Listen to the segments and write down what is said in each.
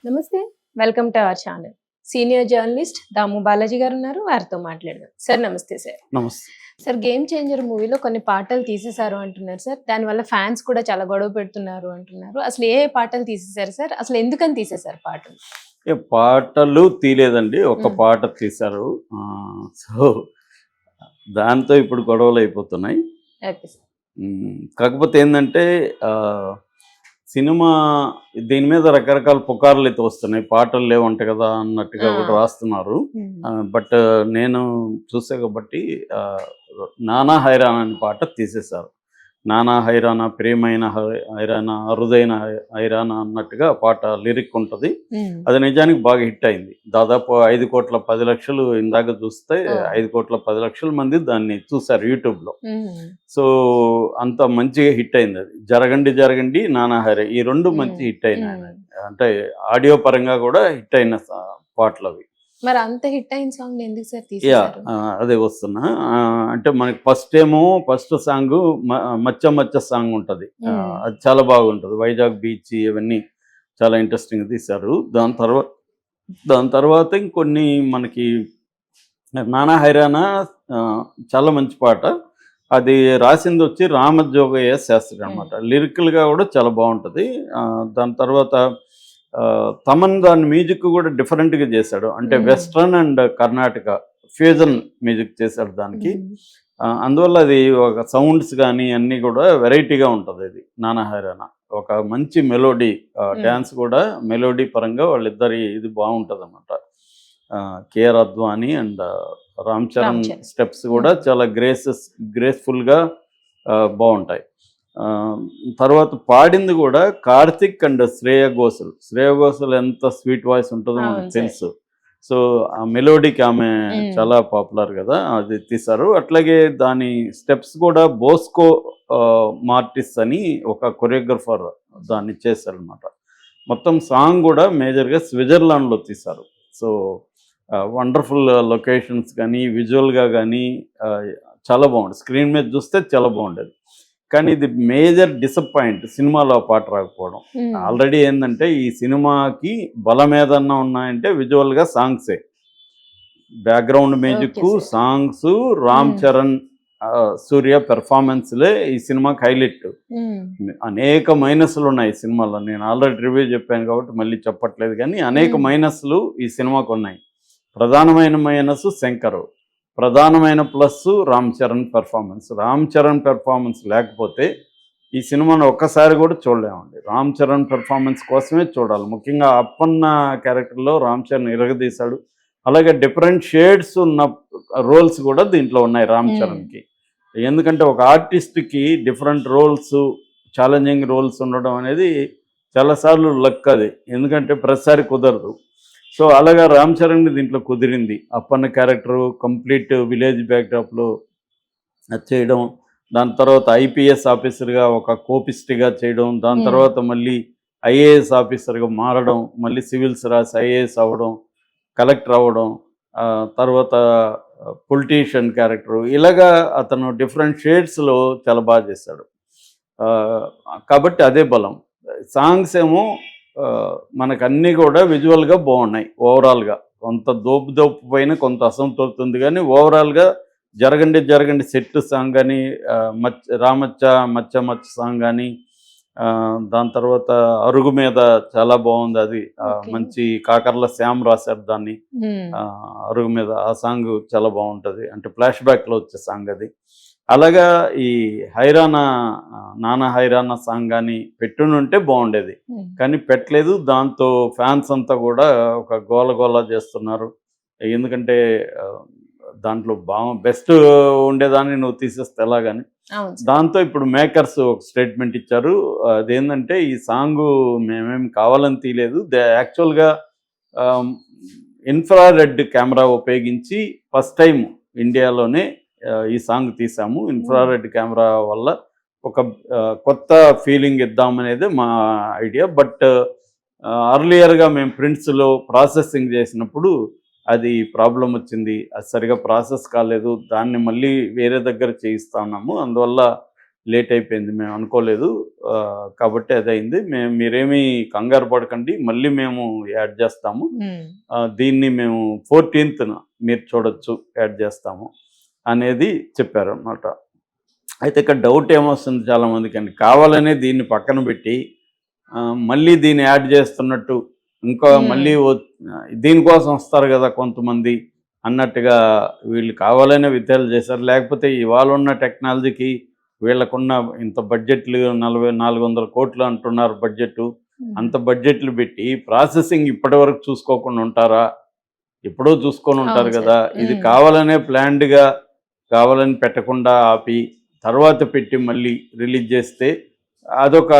నమస్తే. Welcome to our channel. Senior journalist Damu Balaji గారు ఉన్నారు. వారితో మాట్లాడదాం. సార్ నమస్తే సార్. నమస్తే. సార్ 'గేమ్ చేంజర్' మూవీలో కొన్ని పాటలు తీసేశారు అంటున్నారు సార్. దానివల్ల ఫ్యాన్స్ కూడా చాలా గొడవ పెడుతున్నారు అంటున్నారు. అసలు ఏ పాటలు తీసేశారు సార్? అసలు ఎందుకని తీసేశారు పాటలు? పాటలు తీయలేదండి. ఒక పాట తీశారు. సో, దాంతో ఇప్పుడు గొడవలయిపోతున్నాయి. Okay sir. కాకపోతే ఏందంటే సినిమా దీని మీద రకరకాల పుకార్లయితే వస్తున్నాయి. పాటలు లేవంట కదా అన్నట్టుగా కూడా రాస్తున్నారు. బట్ నేను చూసా కాబట్టి 'నానా హైరానా' అనే పాట తీసేశారు. 'నానా హైరానా ప్రియమైన హైరానా అరుదైన హైరానా' అన్నట్టుగా పాట లిరిక్ ఉంటుంది. అది నిజానికి బాగా హిట్ అయింది. దాదాపు 5,10,00,000 ఇందాక చూస్తే 5,10,00,000 మంది దాన్ని చూశారు యూట్యూబ్లో. సో అంత మంచిగా హిట్ అయింది అది. 'జరగండి జరగండి నానా హైరా' ఈ రెండు మంచి హిట్ అయినాయి. అంటే ఆడియో పరంగా కూడా హిట్ అయిన పాటలు అవి. మరి అంత హిట్ అయిన సాంగ్ ఎందుకు సార్ తీసేశారు? అదే వస్తున్నా. అంటే మనకి ఫస్ట్ సాంగ్ మచ్చ మచ్చ సాంగ్ ఉంటుంది. అది చాలా బాగుంటుంది. వైజాగ్ బీచ్ ఇవన్నీ చాలా ఇంట్రెస్టింగ్ తీశారు. దాని తర్వాత ఇంకొన్ని మనకి 'నానా హైరానా' చాలా మంచి పాట. అది రాసింది వచ్చి రామజోగయ్య శాస్త్రి అనమాట. లిరికల్గా కూడా చాలా బాగుంటుంది. దాని తర్వాత తమన్ దాని మ్యూజిక్ కూడా డిఫరెంట్గా చేశాడు. అంటే western and Karnataka fusion music చేశాడు దానికి. అందువల్ల అది ఒక సౌండ్స్ కానీ అన్నీ కూడా వెరైటీగా ఉంటుంది. అది 'నానా హైరానా' ఒక మంచి మెలోడీ, డ్యాన్స్ కూడా మెలోడీ పరంగా వాళ్ళిద్దరి ఇది బాగుంటుంది అన్నమాట. కేఆర్ అద్వానీ అండ్ రామ్ చరణ్ స్టెప్స్ కూడా చాలా గ్రేస్ఫుల్గా బాగుంటాయి. తర్వాత పాడింది కూడా కార్తిక్ అండ్ శ్రేయ ఘోషల్ ఎంత స్వీట్ వాయిస్ ఉంటుందో మనకు తెలుసు. సో ఆ మెలోడీకి ఆమె చాలా పాపులర్ కదా, అది తీశారు. అట్లాగే దాని స్టెప్స్ కూడా బోస్కో మార్టిస్ అని ఒక కొరియోగ్రఫర్ దాన్ని చేశారనమాట. మొత్తం సాంగ్ కూడా మేజర్గా స్విట్జర్లాండ్లో తీశారు. సో వండర్ఫుల్ లొకేషన్స్ కానీ విజువల్గా కానీ చాలా బాగుంటుంది. స్క్రీన్ మీద చూస్తే చాలా బాగుండేది. కానీ ఇది మేజర్ డిసప్పాయింట్ సినిమాలో పాట రాకపోవడం. ఆల్రెడీ ఏంటంటే ఈ సినిమాకి బలం ఏదన్నా ఉన్నాయంటే విజువల్గా సాంగ్సే, background music, songs, Ram Charan Surya పెర్ఫార్మెన్స్లే ఈ సినిమాకి హైలైట్. అనేక మైనస్లు ఉన్నాయి ఈ సినిమాలో. నేను ఆల్రెడీ రివ్యూ చెప్పాను కాబట్టి మళ్ళీ చెప్పట్లేదు. కానీ అనేక మైనస్లు ఈ సినిమాకు ఉన్నాయి. ప్రధానమైన మైనస్ శంకర్, ప్రధానమైన ప్లస్ రామ్ చరణ్ పెర్ఫార్మెన్స్ లేకపోతే ఈ సినిమాను ఒక్కసారి కూడా చూడలేమండి. రామ్ చరణ్ పెర్ఫార్మెన్స్ కోసమే చూడాలి. ముఖ్యంగా అప్పన్న క్యారెక్టర్లో రామ్ చరణ్ ఇరగదీశాడు. అలాగే డిఫరెంట్ షేడ్స్ ఉన్న రోల్స్ కూడా దీంట్లో ఉన్నాయి రామ్ చరణ్కి. ఎందుకంటే ఒక ఆర్టిస్ట్కి డిఫరెంట్ రోల్స్, ఛాలెంజింగ్ రోల్స్ ఉండడం అనేది చాలాసార్లు లక్ అది. ఎందుకంటే ప్రతిసారి కుదరదు. సో అలాగా రామ్ చరణ్ని దీంట్లో కుదిరింది. అప్పన్న క్యారెక్టరు కంప్లీట్ విలేజ్ బ్యాక్డ్రాప్లో చేయడం, దాని తర్వాత ఐపీఎస్ ఆఫీసర్గా ఒక కోపిస్ట్గా చేయడం, దాని తర్వాత మళ్ళీ ఐఏఎస్ ఆఫీసర్గా మారడం, మళ్ళీ సివిల్స్ రాసి ఐఏఎస్ అవ్వడం, కలెక్టర్ అవ్వడం, తర్వాత పొలిటీషియన్ క్యారెక్టరు, ఇలాగా అతను డిఫరెంట్ షేడ్స్లో చాలా బాగా చేశాడు. కాబట్టి అదే బలం. సాంగ్స్ ఏమో మనకు అన్నీ కూడా విజువల్గా బాగున్నాయి. ఓవరాల్గా కొంత దోపు పైన కొంత అసంతృప్తి ఉంది. కానీ ఓవరాల్గా జరగండి సెట్ సాంగ్ కానీ, మచ్చ సాంగ్ కానీ, దాని తర్వాత అరుగు మీద చాలా బాగుంది. అది మంచి కాకర్ల శ్యామ్ రాశారు దాన్ని. అరుగు మీద ఆ సాంగ్ చాలా బాగుంటుంది. అంటే ఫ్లాష్ బ్యాక్లో వచ్చే సాంగ్ అది. అలాగా ఈ నానా హైరానా సాంగ్ కానీ పెట్టునుంటే బాగుండేది. కానీ పెట్టలేదు. దాంతో ఫ్యాన్స్ అంతా కూడా ఒక గోల చేస్తున్నారు. ఎందుకంటే దాంట్లో బెస్ట్ ఉండేదాన్ని నువ్వు తీసేస్తే ఎలాగని. దాంతో ఇప్పుడు మేకర్స్ ఒక స్టేట్మెంట్ ఇచ్చారు. అదేంటంటే ఈ సాంగ్ మేమేమి కావాలని తీయలేదు. యాక్చువల్గా ఇన్ఫ్రారెడ్ కెమెరా ఉపయోగించి ఫస్ట్ టైం ఇండియాలోనే ఈ సాంగ్ తీసాము. ఇన్ఫ్రారెడ్ కెమెరా వల్ల ఒక కొత్త ఫీలింగ్ ఇద్దామనేది మా ఐడియా. బట్ అర్లియర్గా మేము ప్రింట్స్లో ప్రాసెసింగ్ చేసినప్పుడు అది ప్రాబ్లం వచ్చింది. అది సరిగా ప్రాసెస్ కాలేదు. దాన్ని మళ్ళీ వేరే దగ్గర చేయిస్తా ఉన్నాము. అందువల్ల లేట్ అయిపోయింది, మేము అనుకోలేదు, కాబట్టి అదైంది, మీరేమీ కంగారు పడకండి, మళ్ళీ మేము యాడ్ చేస్తాము, దీన్ని మేము 14th మీరు చూడొచ్చు, యాడ్ చేస్తాము అనేది చెప్పారు అన్నమాట. అయితే ఇక్కడ డౌట్ ఏమొస్తుంది చాలామందికి అండి, కావాలనే దీన్ని పక్కన పెట్టి మళ్ళీ దీన్ని యాడ్ చేస్తున్నట్టు, ఇంకా మళ్ళీ దీనికోసం వస్తారు కదా కొంతమంది అన్నట్టుగా వీళ్ళు కావాలనే విత్యాలు చేశారు. లేకపోతే ఇవాళ ఉన్న టెక్నాలజీకి వీళ్ళకున్న ఇంత బడ్జెట్లు 400 కోట్లు అంటున్నారు బడ్జెట్, అంత బడ్జెట్లు పెట్టి ప్రాసెసింగ్ ఇప్పటి వరకు చూసుకోకుండా ఉంటారా? ఎప్పుడో చూసుకొని ఉంటారు కదా. ఇది కావాలనే ప్లాన్డ్గా, కావాలని పెట్టకుండా ఆపి తర్వాత పెట్టి మళ్ళీ రిలీజ్ చేస్తే అదొక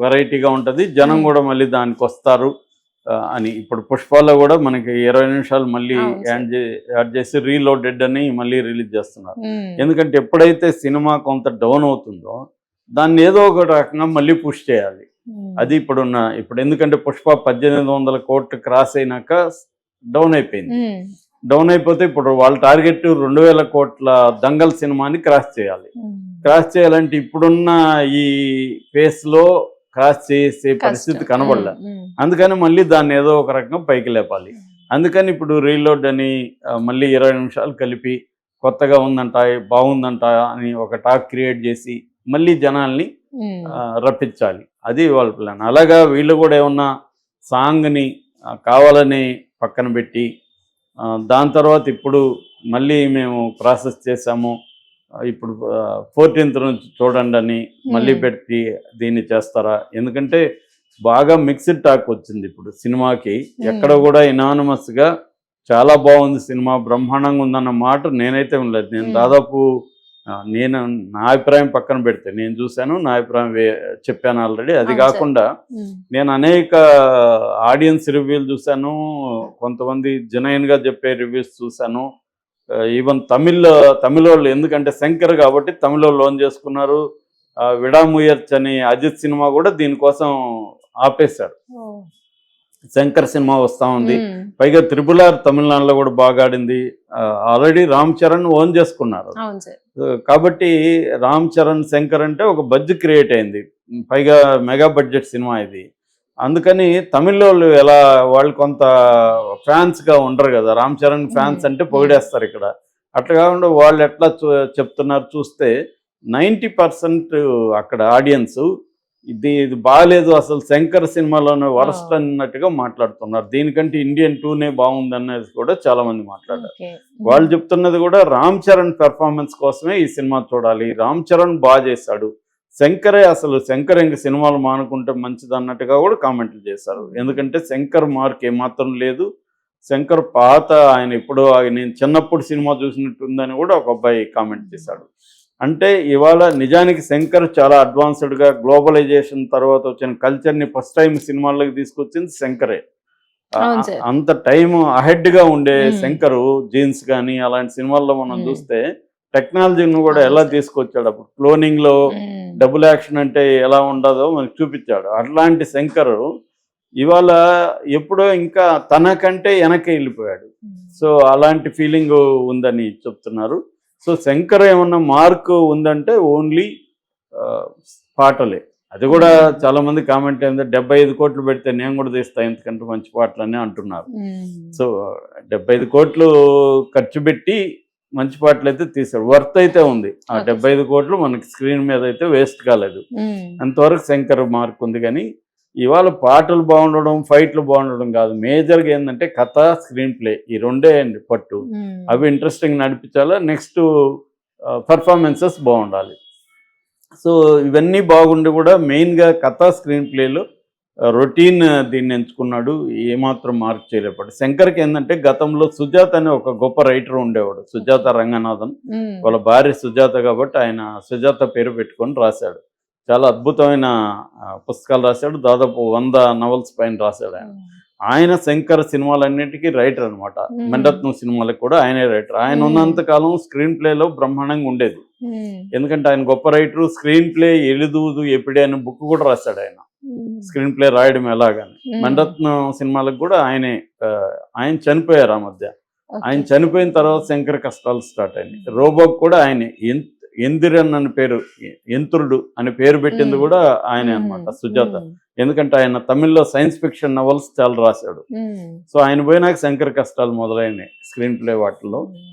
వెరైటీగా ఉంటుంది, జనం కూడా మళ్ళీ దానికి వస్తారు అని. ఇప్పుడు పుష్పాలో కూడా మనకి 20 నిమిషాలు మళ్ళీ యాడ్ చేసి రీలోడెడ్ అని మళ్ళీ రిలీజ్ చేస్తున్నారు. ఎందుకంటే ఎప్పుడైతే సినిమా కొంత డౌన్ అవుతుందో దాన్ని ఏదో ఒక రకంగా మళ్ళీ పుష్ చేయాలి. అది ఇప్పుడు ఎందుకంటే పుష్ప 1800 కోట్లు క్రాస్ అయినాక డౌన్ అయిపోయింది. డౌన్ అయిపోతే ఇప్పుడు వాళ్ళ టార్గెట్ 2000 కోట్ల దంగల్ సినిమాని క్రాస్ చేయాలి. క్రాస్ చేయాలంటే ఇప్పుడున్న ఈ ఫేస్లో క్రాస్ చేసే పరిస్థితి కనబడలే. అందుకని మళ్ళీ దాన్ని ఏదో ఒక రకంగా పైకి లేపాలి. అందుకని ఇప్పుడు రీలోడ్ అని మళ్ళీ 20 నిమిషాలు కలిపి కొత్తగా ఉందంట, బాగుందంట అని ఒక టాక్ క్రియేట్ చేసి మళ్ళీ జనాల్ని రప్పించాలి. అది వాళ్ళ ప్లాన్. అలాగా వీళ్ళు కూడా ఏమన్నా సాంగ్ని కావాలని పక్కన పెట్టి దాని తర్వాత ఇప్పుడు మళ్ళీ మేము ప్రాసెస్ చేసాము, ఇప్పుడు 14th నుంచి చూడండి అని మళ్ళీ పెట్టి దీన్ని చేస్తారా? ఎందుకంటే బాగా మిక్స్డ్ టాక్ వచ్చింది ఇప్పుడు సినిమాకి. ఎక్కడ కూడా ఇనానిమస్గా చాలా బాగుంది సినిమా, బ్రహ్మాండంగా ఉందన్న మాట నేనైతే ఉండలేదు. నేను దాదాపు నా అభిప్రాయం పక్కన పెడితే నేను చూశాను, నా అభిప్రాయం చెప్పాను ఆల్రెడీ. అది కాకుండా నేను అనేక ఆడియన్స్ రివ్యూలు చూశాను, కొంతమంది జెన్యూన్గా చెప్పే రివ్యూస్ చూశాను. ఈవెన్ తమిళ వాళ్ళు, ఎందుకంటే శంకర్ కాబట్టి తమిళ వాళ్ళు లోన్ చేసుకున్నారు. విడాముయర్చ్ అని అజిత్ సినిమా కూడా దీనికోసం ఆపేశారు. శంకర్ సినిమా వస్తూ ఉంది, పైగా RRR తమిళనాడులో కూడా బాగా ఆడింది. ఆల్రెడీ రామ్ చరణ్ ఓన్ చేసుకున్నారు కాబట్టి రామ్ చరణ్ శంకర్ అంటే ఒక బజ్ క్రియేట్ అయింది, పైగా మెగా బడ్జెట్ సినిమా ఇది. అందుకని తమిళ వాళ్ళు వాళ్ళు కొంత ఫ్యాన్స్గా ఉండరు కదా, రామ్ చరణ్ ఫ్యాన్స్ అంటే పొగిడేస్తారు. ఇక్కడ అట్లా కాకుండా వాళ్ళు ఎట్లా చెప్తున్నారు చూస్తే 90% అక్కడ ఆడియన్స్ ఇది బాగాలేదు, అసలు శంకర్ సినిమాలోనే వరస్ట్ అన్నట్టుగా మాట్లాడుతున్నారు. దీనికంటే ఇండియన్ 2నే బాగుంది అనేది కూడా చాలా మంది మాట్లాడారు. వాళ్ళు చెప్తున్నది కూడా రామ్ చరణ్ పెర్ఫార్మెన్స్ కోసమే ఈ సినిమా చూడాలి, రామ్ చరణ్ బాగా చేశాడు, శంకర్ ఇంక సినిమాలు మానుకుంటే మంచిది అన్నట్టుగా కూడా కామెంట్లు చేశారు. ఎందుకంటే శంకర్ మార్క్ ఏమాత్రం లేదు, శంకర్ పాత ఆయన ఎప్పుడో నేను చిన్నప్పుడు సినిమా చూసినట్టుందని కూడా ఒక అబ్బాయి కామెంట్ చేశాడు. అంటే ఇవాళ నిజానికి శంకర్ చాలా అడ్వాన్స్డ్గా గ్లోబలైజేషన్ తర్వాత వచ్చిన కల్చర్ని ఫస్ట్ టైం సినిమాల్లోకి తీసుకొచ్చింది శంకరే. అంత టైం అహెడ్గా ఉండే శంకరు జీన్స్ కానీ అలాంటి సినిమాల్లో మనం చూస్తే టెక్నాలజీని కూడా ఎలా తీసుకొచ్చాడు. అప్పుడు క్లోనింగ్లో డబుల్ యాక్షన్ అంటే ఎలా ఉండదో మనకు చూపించాడు. అట్లాంటి శంకర్ ఇవాళ ఎప్పుడో ఇంకా తనకంటే వెనక్కి వెళ్ళిపోయాడు. సో అలాంటి ఫీలింగ్ ఉందని చెప్తున్నారు. సో శంకర్ ఏమన్నా మార్క్ ఉందంటే ఓన్లీ పాటలే. అది కూడా చాలా మంది కామెంట్ అయింది, 75 కోట్లు పెడితే నేను కూడా తీస్తాను ఎందుకంటే మంచి పాటలని అంటున్నారు. సో 75 కోట్లు ఖర్చు పెట్టి మంచి పాటలు అయితే తీశాడు, వర్త్ అయితే ఉంది. ఆ 75 కోట్లు మనకి స్క్రీన్ మీద అయితే వేస్ట్ కాలేదు, అంతవరకు శంకర్ మార్క్ ఉంది. కానీ ఇవాళ పాటలు బాగుండడం, ఫైట్లు బాగుండడం కాదు, మేజర్గా ఏంటంటే కథ, స్క్రీన్ ప్లే, ఈ రెండే అండి పట్టు. అవి ఇంట్రెస్టింగ్ నడిపించాలా, నెక్స్ట్ పర్ఫార్మెన్సెస్ బాగుండాలి. సో ఇవన్నీ బాగుండి కూడా మెయిన్గా కథ, స్క్రీన్ ప్లేలో రొటీన్ దీన్ని ఎంచుకున్నాడు, ఏమాత్రం మార్క్ చేయలేపాడు. శంకర్కి ఏంటంటే గతంలో సుజాత అనే ఒక గొప్ప రైటర్ ఉండేవాడు, సుజాత రంగనాథన్. వాళ్ళ భార్య సుజాత కాబట్టి ఆయన సుజాత పేరు పెట్టుకొని రాశాడు. చాలా అద్భుతమైన పుస్తకాలు రాశాడు, దాదాపు 100 నవల్స్ పైన రాశాడు ఆయన శంకర్ సినిమాలన్నిటికీ రైటర్ అనమాట. మణిరత్నం సినిమాలకు కూడా ఆయనే రైటర్. ఆయన ఉన్నంతకాలం స్క్రీన్ ప్లేలో బ్రహ్మాండంగా ఉండేది, ఎందుకంటే ఆయన గొప్ప రైటరు. స్క్రీన్ ప్లే ఎలిదూదు ఎప్పుడే అనే బుక్ కూడా రాశాడు ఆయన, స్క్రీన్ ప్లే రాయడం ఎలాగని. మణిరత్నం సినిమాలకు కూడా ఆయన చనిపోయారు ఆ మధ్య. ఆయన చనిపోయిన తర్వాత శంకర్ కష్టాలు స్టార్ట్ అయినాయి. రోబోకి కూడా ఆయనే. ఎందిరన్ అని పేరు, యంత్రుడు అని పేరు పెట్టింది కూడా ఆయనే అన్నమాట, సుజాత. ఎందుకంటే ఆయన తమిళ్లో సైన్స్ ఫిక్షన్ నవల్స్ చాలా రాశాడు. సో ఆయన పోయినాక శంకర్ కష్టాలు మొదలైనాయి స్క్రీన్ ప్లే వాటిల్లో.